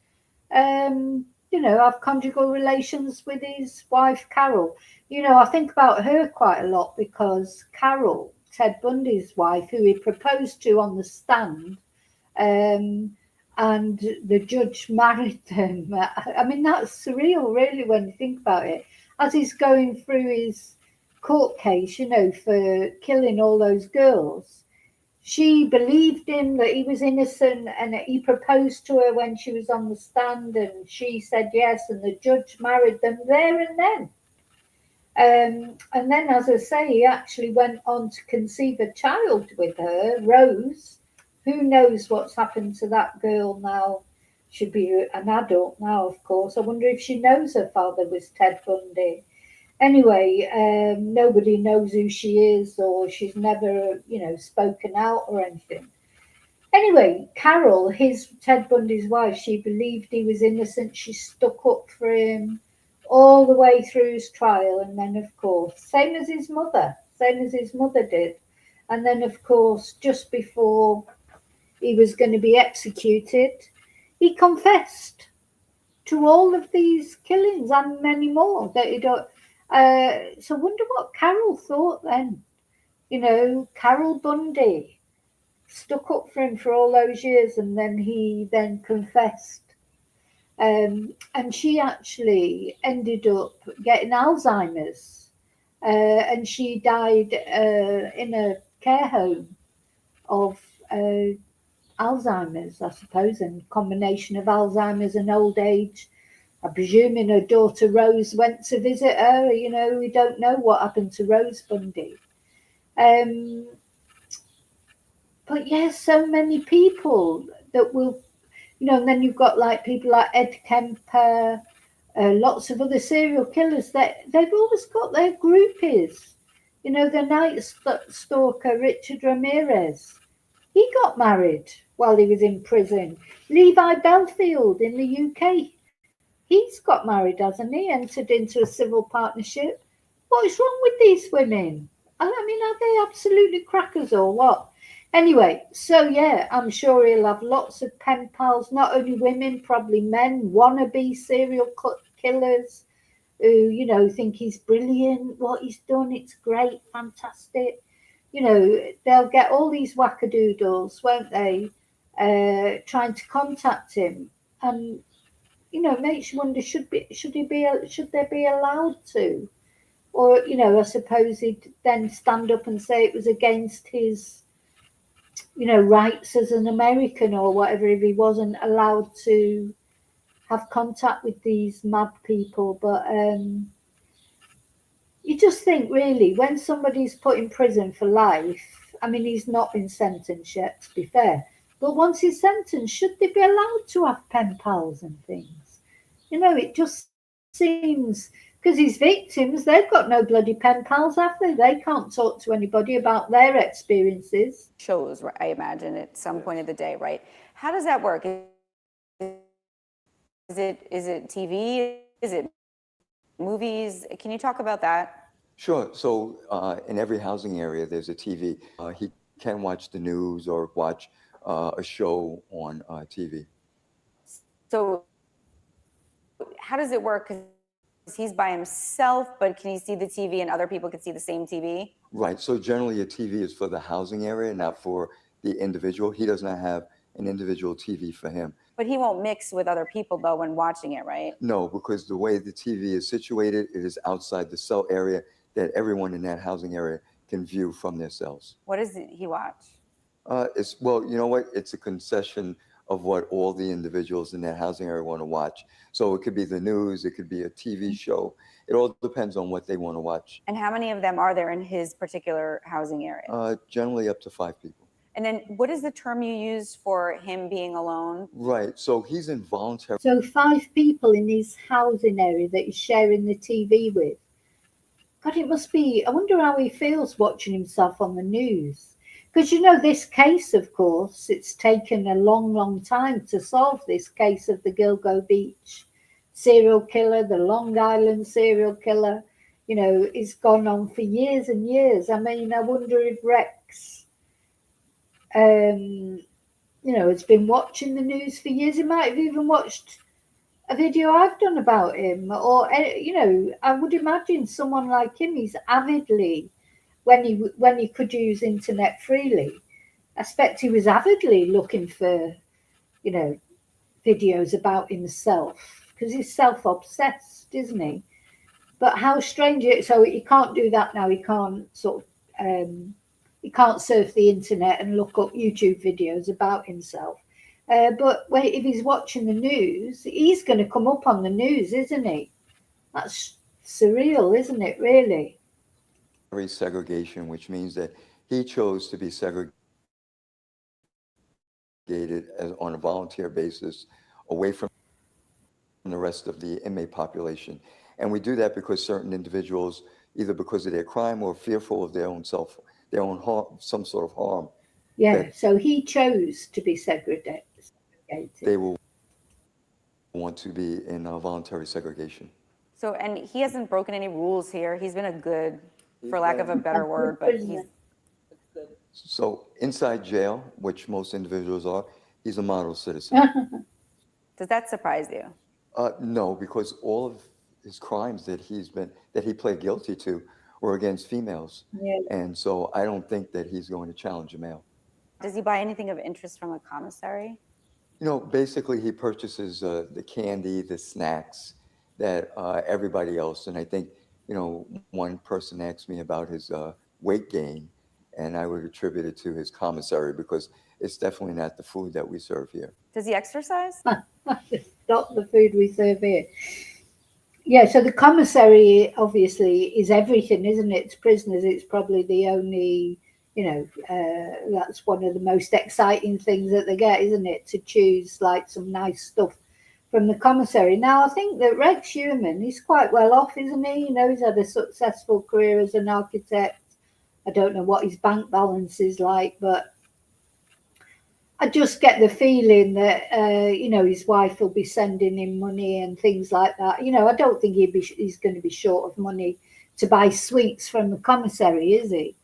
Speaker 1: have conjugal relations with his wife, Carol. I think about her quite a lot because Carol, Ted Bundy's wife, who he proposed to on the stand, and the judge married them. I mean, that's surreal, really, when you think about it. As he's going through his court case, for killing all those girls, she believed him that he was innocent, and that he proposed to her when she was on the stand, and she said yes, and the judge married them there and then. And then, as I say, he actually went on to conceive a child with her, Rose. Who knows what's happened to that girl now? She'd be an adult now, of course. I wonder if she knows her father was Ted Bundy. Anyway, nobody knows who she is, or she's never, spoken out or anything. Anyway, Carol, Ted Bundy's wife, she believed he was innocent. She stuck up for him all the way through his trial. And then, of course, same as his mother did. And then, of course, just before he was going to be executed, he confessed to all of these killings and many more that he don't. So I wonder what Carol thought then. Carol Bundy stuck up for him for all those years, and then he then confessed. And she actually ended up getting Alzheimer's, and she died in a care home of Alzheimer's, I suppose, and combination of Alzheimer's and old age. I presume her daughter Rose went to visit her. We don't know what happened to Rose Bundy. But yes, so many people that will, and then you've got like people like Ed Kemper, lots of other serial killers that they've always got their groupies. The Night Stalker Richard Ramirez, he got married while he was in prison. Levi Belfield in the UK, he's got married, hasn't he? Entered into a civil partnership. What is wrong with these women? I mean, are they absolutely crackers or what? Anyway, so yeah, I'm sure he'll have lots of pen pals, not only women, probably men, wannabe serial killers who, think he's brilliant, what he's done, it's great, fantastic. They'll get all these wackadoodles, won't they, trying to contact him. And, makes you wonder, should they be allowed to? Or, I suppose he'd then stand up and say it was against his, rights as an American or whatever, if he wasn't allowed to have contact with these mad people. But you just think, really, when somebody's put in prison for life, I mean, he's not been sentenced yet, to be fair, but once he's sentenced, should they be allowed to have pen pals and things? It just seems, because his victims, they've got no bloody pen pals, have they? They can't talk to anybody about their experiences.
Speaker 3: Shows, I imagine, at some point of the day, right? How does that work? Is it TV? Is it movies? Can you talk about that?
Speaker 2: Sure. So in every housing area, there's a TV. He can watch the news or watch a show on TV.
Speaker 3: So how does it work? Because he's by himself, but can he see the TV and other people can see the same TV?
Speaker 2: Right. So generally, a TV is for the housing area, not for the individual. He does not have an individual TV for him.
Speaker 3: But he won't mix with other people, though, when watching it, right?
Speaker 2: No, because the way the TV is situated, it is outside the cell area that everyone in that housing area can view from their cells.
Speaker 3: What does he watch?
Speaker 2: It's well, you know what? It's a concession of what all the individuals in that housing area want to watch. So it could be the news, it could be a TV show. It all depends on what they want to watch.
Speaker 3: And how many of them are there in his particular housing area?
Speaker 2: Generally up to 5 people.
Speaker 3: And then what is the term you use for him being alone?
Speaker 2: Right. So he's involuntary.
Speaker 1: So 5 people in his housing area that he's sharing the TV with. God, it must be, I wonder how he feels watching himself on the news. Because, you know, this case, of course, it's taken a long, long time to solve this case of the Gilgo Beach serial killer, the Long Island serial killer. You know, it's gone on for years and years. I mean, I wonder if Rex, you know, has been watching the news for years. He might have even watched a video I've done about him. Or, you know, I would imagine someone like him, he's avidly, when he could use internet freely, I expect he was avidly looking for, you know, videos about himself, because he's self-obsessed, isn't he? But how strange it, so he can't do that now. He can't sort of, he can't surf the internet and look up YouTube videos about himself. But if he's watching the news, he's going to come up on the news, isn't he? That's surreal, isn't it, really?
Speaker 2: Segregation, which means that he chose to be segregated on a volunteer basis away from the rest of the inmate population. And we do that because certain individuals, either because of their crime or fearful of their own harm, some sort of harm.
Speaker 1: Yeah, so he chose to be segregated.
Speaker 2: They will want to be in voluntary segregation.
Speaker 3: So, and he hasn't broken any rules here. He's been a good, for lack of a better word, but he's...
Speaker 2: So inside jail, which most individuals are, he's a model citizen.
Speaker 3: Does that surprise you?
Speaker 2: No, because all of his crimes that he pled guilty to were against females.
Speaker 1: Yeah.
Speaker 2: And so I don't think that he's going to challenge a male.
Speaker 3: Does he buy anything of interest from a commissary?
Speaker 2: You know, basically he purchases the candy, the snacks that everybody else. And I think, you know, one person asked me about his weight gain, and I would attribute it to his commissary because it's definitely not the food that we serve here.
Speaker 3: Does he exercise?
Speaker 1: It's not the food we serve here. Yeah, so the commissary obviously is everything, isn't it? To prisoners, it's probably the only, you know, that's one of the most exciting things that they get, isn't it? To choose like some nice stuff from the commissary. Now, I think that Rex Heuermann, he's quite well off, isn't he? You know, he's had a successful career as an architect. I don't know what his bank balance is like, but I just get the feeling that, you know, his wife will be sending him money and things like that. You know, I don't think he's going to be short of money to buy sweets from the commissary, is he?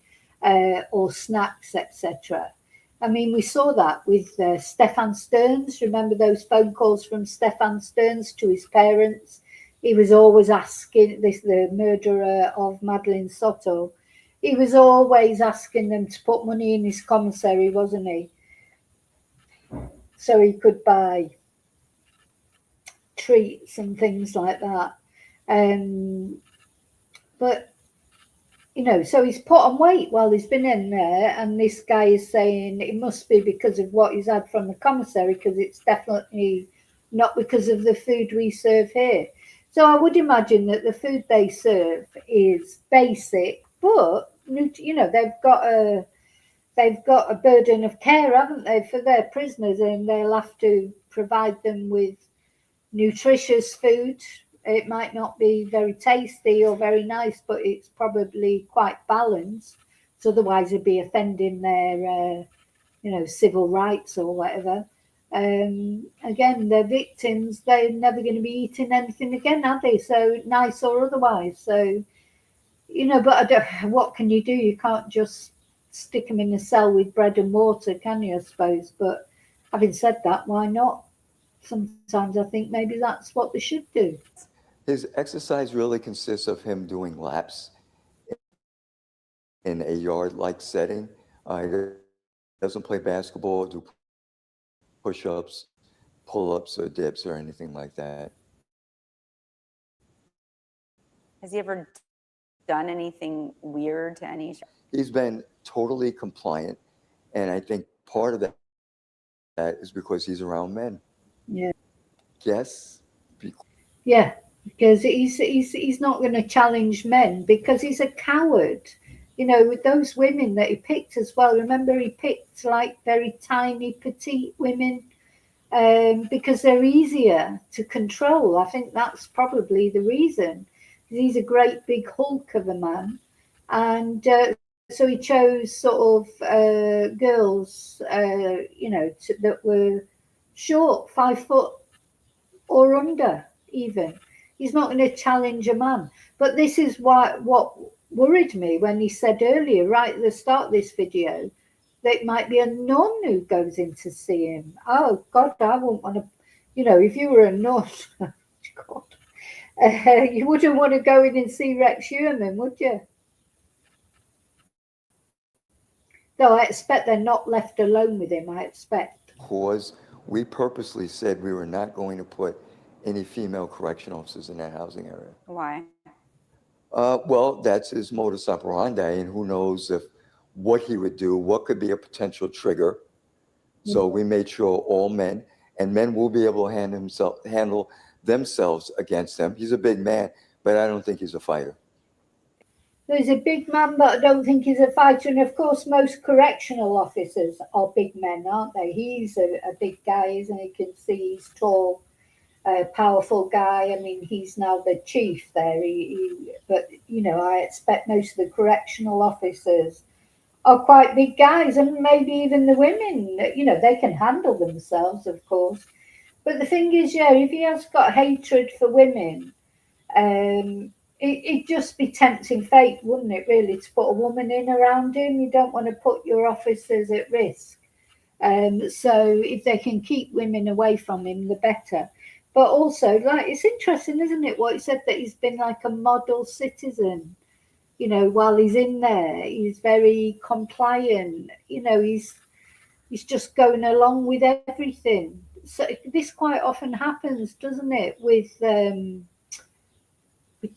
Speaker 1: Or snacks, etc. I mean, we saw that with Stefan Stearns. Remember those phone calls from Stefan Stearns to his parents? He was always asking, the murderer of Madeleine Soto, he was always asking them to put money in his commissary, wasn't he? So he could buy treats and things like that. But, you know, so he's put on weight while he's been in there, and this guy is saying it must be because of what he's had from the commissary, because it's definitely not because of the food we serve here. So I would imagine that the food they serve is basic, but, you know, they've got a burden of care, haven't they, for their prisoners, and they'll have to provide them with nutritious food. It might not be very tasty or very nice, but it's probably quite balanced. So otherwise it'd be offending their, you know, civil rights or whatever. Again, they're victims. They're never going to be eating anything again, are they? So nice or otherwise. So, you know, but what can you do? You can't just stick them in a cell with bread and water, can you, I suppose? But having said that, why not? sometimes I think maybe that's what they should do.
Speaker 2: His exercise really consists of him doing laps in a yard-like setting. He doesn't play basketball, do push-ups, pull-ups, or dips, or anything like that.
Speaker 3: Has he ever done anything weird to any?
Speaker 2: He's been totally compliant, and I think part of that is because he's around men.
Speaker 1: Yeah.
Speaker 2: Yes.
Speaker 1: Yeah, because he's not going to challenge men because he's a coward. You know, with those women that he picked as well. Remember, he picked like very tiny, petite women because they're easier to control. I think that's probably the reason. He's a great big hulk of a man, and so he chose sort of girls, you know, that were short, 5 foot or under even. He's not going to challenge a man. But this is what worried me when he said earlier, right at the start of this video, that it might be a nun who goes in to see him. Oh, God, I wouldn't want to, you know, if you were a nun, God, you wouldn't want to go in and see Rex Heuermann, would you? Though I expect they're not left alone with him, I expect.
Speaker 2: Cause we purposely said we were not going to put any female correction officers in that housing area.
Speaker 3: Why?
Speaker 2: Well, that's his modus operandi, and who knows if what he would do, what could be a potential trigger. So we made sure all men, and men will be able to handle themselves against him. He's a big man, but I don't think he's a fighter.
Speaker 1: He's a big man, but I don't think he's a fighter. And of course, most correctional officers are big men, aren't they? He's a big guy, isn't he? You can see he's tall, powerful guy. I mean, he's now the chief there. But, you know, I expect most of the correctional officers are quite big guys, and maybe even the women, you know, they can handle themselves, of course. But the thing is, yeah, if he has got hatred for women, it'd just be tempting fate, wouldn't it, really, to put a woman in around him? You don't want to put your officers at risk. So if they can keep women away from him, the better. But also, like, it's interesting, isn't it, what he said, that he's been like a model citizen. You know, while he's in there, he's very compliant. You know, he's just going along with everything. So this quite often happens, doesn't it, with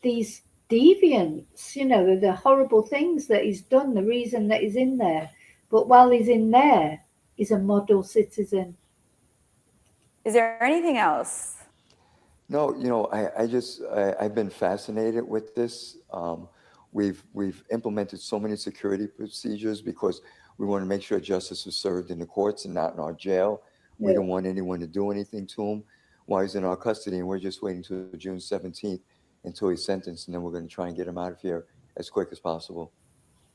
Speaker 1: these deviants, you know, the horrible things that he's done, the reason that he's in there. But while he's in there, he's a model citizen.
Speaker 3: Is there anything else?
Speaker 2: No, you know, I've been fascinated with this. We've implemented so many security procedures because we want to make sure justice is served in the courts and not in our jail. We don't want anyone to do anything to him while he's in our custody, and we're just waiting until June 17th until he's sentenced, and then we're going to try and get him out of here as quick as possible.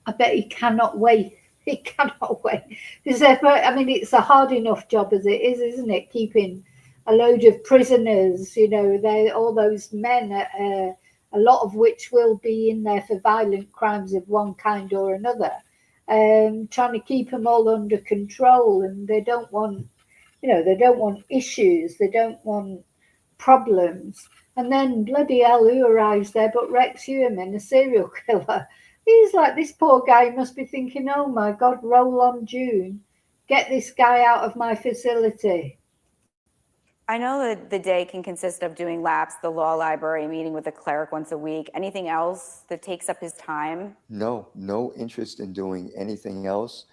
Speaker 1: I bet he cannot wait. He cannot wait. I mean, it's a hard enough job as it is, isn't it? Keeping a load of prisoners, you know, all those men, a lot of which will be in there for violent crimes of one kind or another, trying to keep them all under control. And they don't want, you know, they don't want issues. They don't want problems. And then bloody hell, who arrives there but Rex Heuermann, a serial killer? He's like, this poor guy must be thinking, oh my God, roll on June. Get this guy out of my facility.
Speaker 3: I know that the day can consist of doing laps, the law library, meeting with a cleric once a week. Anything else that takes up his time?
Speaker 2: No interest in doing anything else,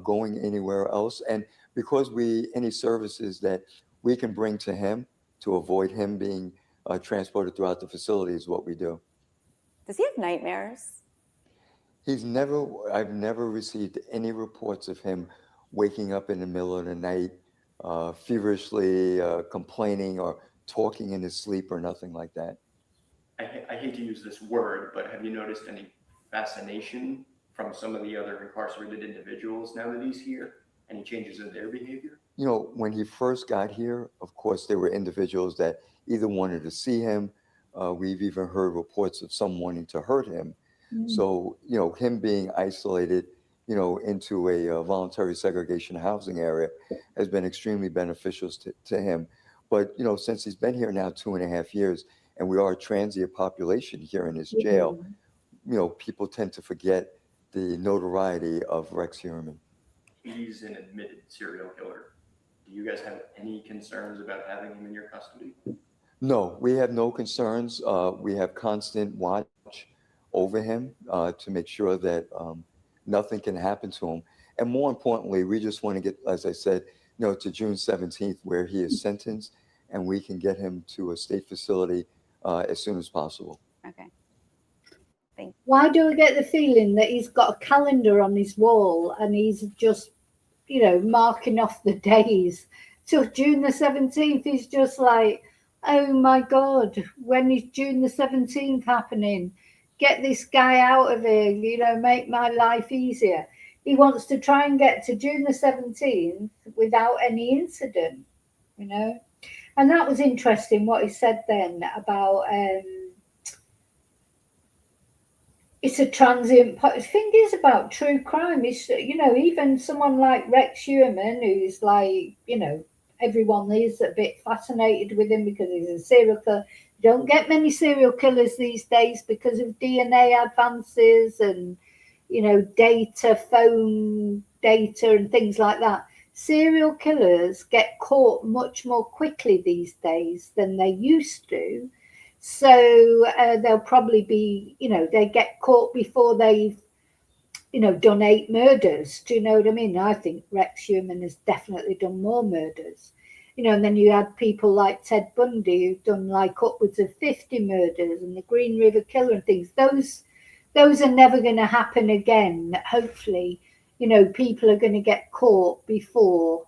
Speaker 2: going anywhere else. And because any services that we can bring to him to avoid him being transported throughout the facility is what we do.
Speaker 3: Does he have nightmares?
Speaker 2: I've never received any reports of him waking up in the middle of the night, feverishly complaining or talking in his sleep or nothing like that.
Speaker 4: I hate to use this word, but have you noticed any fascination from some of the other incarcerated individuals now that he's here? Any changes in their behavior?
Speaker 2: You know, when he first got here, of course, there were individuals that either wanted to see him. We've even heard reports of some wanting to hurt him. So, you know, him being isolated, you know, into a voluntary segregation housing area has been extremely beneficial to him. But, since he's been here now 2.5 years, and we are a transient population here in this jail, people tend to forget the notoriety of Rex Heuermann.
Speaker 4: He's an admitted serial killer. Do you guys have any concerns about having him in your custody?
Speaker 2: No, we have no concerns. We have constant watch over him to make sure that nothing can happen to him. And more importantly, we just want to get, as I said, to June 17th, where he is sentenced, and we can get him to a state facility as soon as possible.
Speaker 3: Okay.
Speaker 1: Why do I get the feeling that he's got a calendar on his wall and he's just, marking off the days? So June the 17th is just like, oh my God, when is June the 17th happening? Get this guy out of here, make my life easier. He wants to try and get to June the 17th without any incident, And that was interesting what he said then about it's a transient. The thing is about true crime is, even someone like Rex Heuermann, who's like, everyone is a bit fascinated with him because he's a serial killer. You don't get many serial killers these days because of DNA advances and, phone data and things like that. Serial killers get caught much more quickly these days than they used to. So they'll probably be, they get caught before they've, done 8 murders. Do you know what I mean? I think Rex Heuermann has definitely done more murders. And then you had people like Ted Bundy who've done like upwards of 50 murders, and the Green River Killer and things. Those are never going to happen again. Hopefully, people are going to get caught before.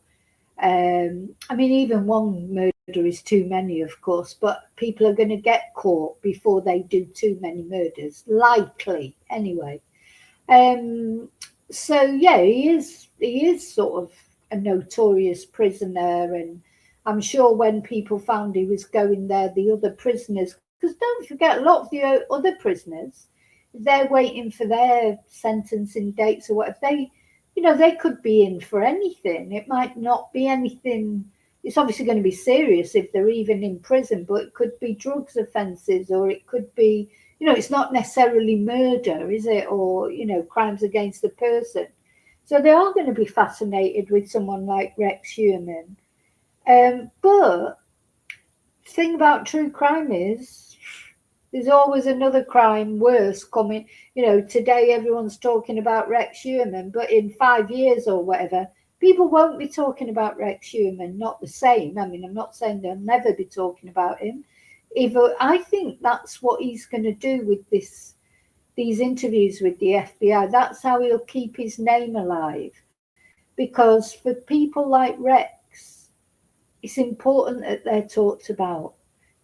Speaker 1: Even one murder is too many, of course, but people are going to get caught before they do too many murders, likely anyway. So yeah, he is sort of a notorious prisoner, and I'm sure when people found he was going there, the other prisoners, because don't forget, a lot of the other prisoners, they're waiting for their sentencing dates or whatever. They could be in for anything. It might not be anything. It's obviously going to be serious if they're even in prison, but it could be drugs offences, or it could be, it's not necessarily murder, is it? Or, crimes against the person. So they are going to be fascinated with someone like Rex Heuermann. But the thing about true crime is there's always another crime worse coming. Today everyone's talking about Rex Heuermann, but in 5 years or whatever, people won't be talking about Rex Heuermann, not the same. I mean, I'm not saying they'll never be talking about him. I think that's what he's going to do with these interviews with the FBI. That's how he'll keep his name alive. Because for people like Rex, it's important that they're talked about,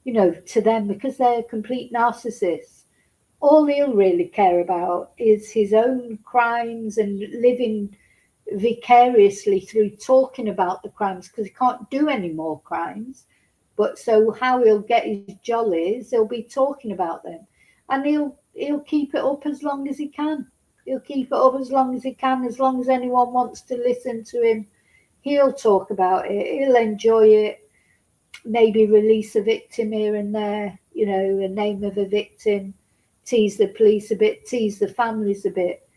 Speaker 1: to them, because they're complete narcissists. All he'll really care about is his own crimes and living vicariously through talking about the crimes, because he can't do any more crimes. But so how he'll get his jollies, he'll be talking about them, and he'll keep it up as long as he can. He'll keep it up as long as he can, as long as anyone wants to listen to him. He'll talk about it. He'll enjoy it. Maybe release a victim here and there, a name of a victim, tease the police a bit, tease the families a bit.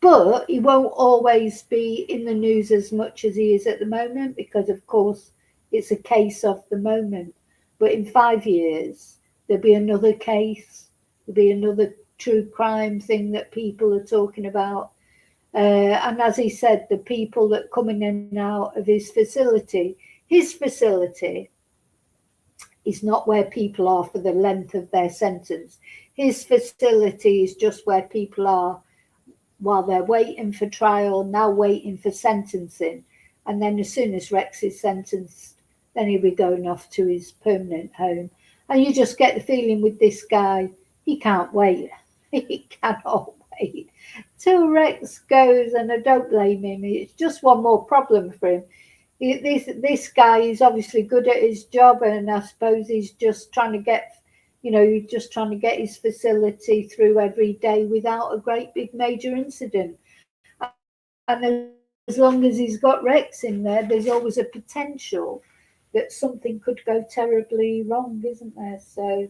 Speaker 1: But he won't always be in the news as much as he is at the moment, because, of course, it's a case of the moment. But in 5 years, there'll be another case. There'll be another true crime thing that people are talking about. And as he said, the people that come in and out of his facility is not where people are for the length of their sentence. His facility is just where people are while they're waiting for trial, now waiting for sentencing. And then as soon as Rex is sentenced, then he'll be going off to his permanent home. And you just get the feeling with this guy, he can't wait. He cannot wait till Rex goes, and I don't blame him. It's just one more problem for him. This guy is obviously good at his job, and I suppose he's just trying to get, his facility through every day without a great big major incident. And as long as he's got Rex in there, there's always a potential that something could go terribly wrong, isn't there? So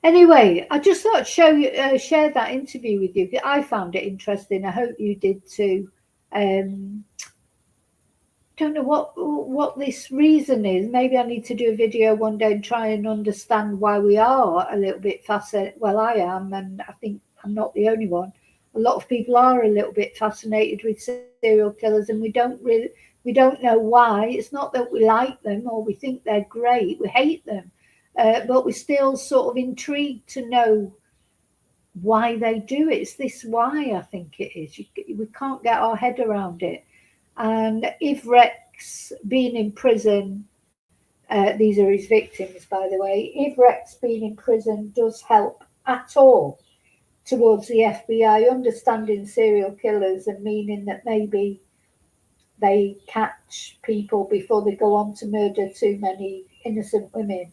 Speaker 1: anyway, I just thought I'd share that interview with you. I found it interesting. I hope you did too. Don't know what this reason is. Maybe I need to do a video one day and try and understand why we are a little bit fascinated. Well, I am, and I think I'm not the only one. A lot of people are a little bit fascinated with serial killers, and we don't know why. It's not that we like them or we think they're great. We hate them, but we're still sort of intrigued to know why they do it. It's this why, I think it is. We can't get our head around it. And if Rex being in prison, these are his victims, by the way, if Rex being in prison does help at all towards the FBI understanding serial killers and meaning that maybe they catch people before they go on to murder too many innocent women,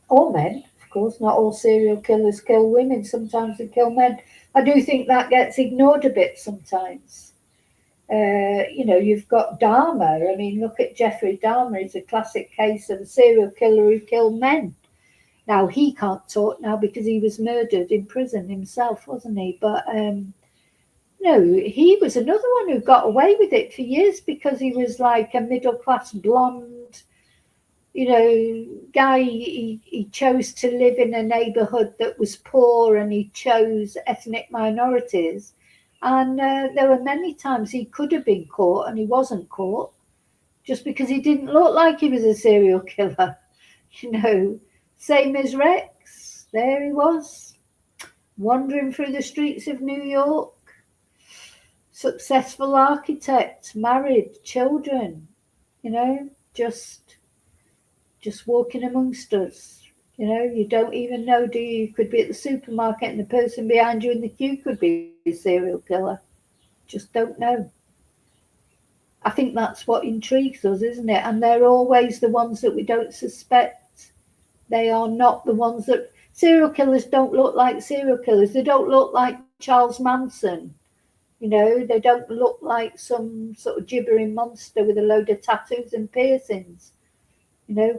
Speaker 1: or men, of course, not all serial killers kill women, sometimes they kill men. I do think that gets ignored a bit sometimes. You've got Dahmer. I mean, look at Jeffrey Dahmer. He's a classic case of a serial killer who killed men. Now, he can't talk now because he was murdered in prison himself, wasn't he? But no, he was another one who got away with it for years because he was like a middle-class blonde, guy. He chose to live in a neighborhood that was poor, and he chose ethnic minorities. And there were many times he could have been caught and he wasn't caught just because he didn't look like he was a serial killer. Same as Rex. There he was, wandering through the streets of New York. Successful architect, married, children, just walking amongst us. You don't even know, do you? You could be at the supermarket and the person behind you in the queue could be a serial killer. Just don't know. I think that's what intrigues us, isn't it? And they're always the ones that we don't suspect. They are not the ones that... Serial killers don't look like serial killers. They don't look like Charles Manson. They don't look like some sort of gibbering monster with a load of tattoos and piercings.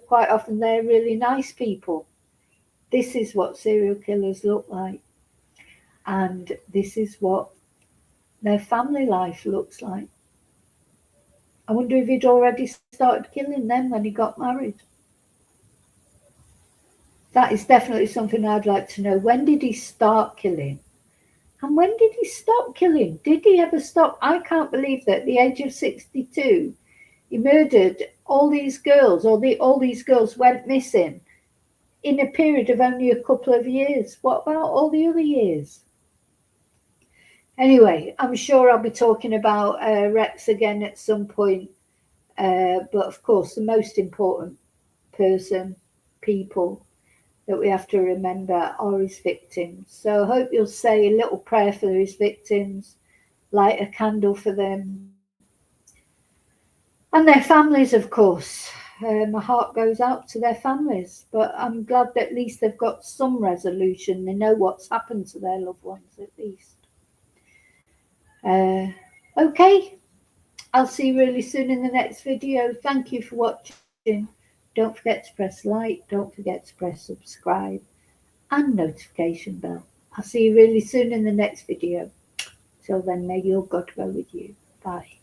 Speaker 1: Quite often they're really nice people. This is what serial killers look like. And this is what their family life looks like. I wonder if he'd already started killing them when he got married. That is definitely something I'd like to know. When did he start killing? And when did he stop killing? Did he ever stop? I can't believe that at the age of 62, he murdered all these girls, or all these girls went missing in a period of only a couple of years. What about all the other years? Anyway, I'm sure I'll be talking about Rex again at some point. But of course, the most important people that we have to remember are his victims. So I hope you'll say a little prayer for his victims, light a candle for them, and their families, of course. My heart goes out to their families, but I'm glad that at least they've got some resolution. They know what's happened to their loved ones, at least. Okay, I'll see you really soon in the next video. Thank you for watching. Don't forget to press like, don't forget to press subscribe and notification bell. I'll see you really soon in the next video. Till then, may your God go with you. Bye.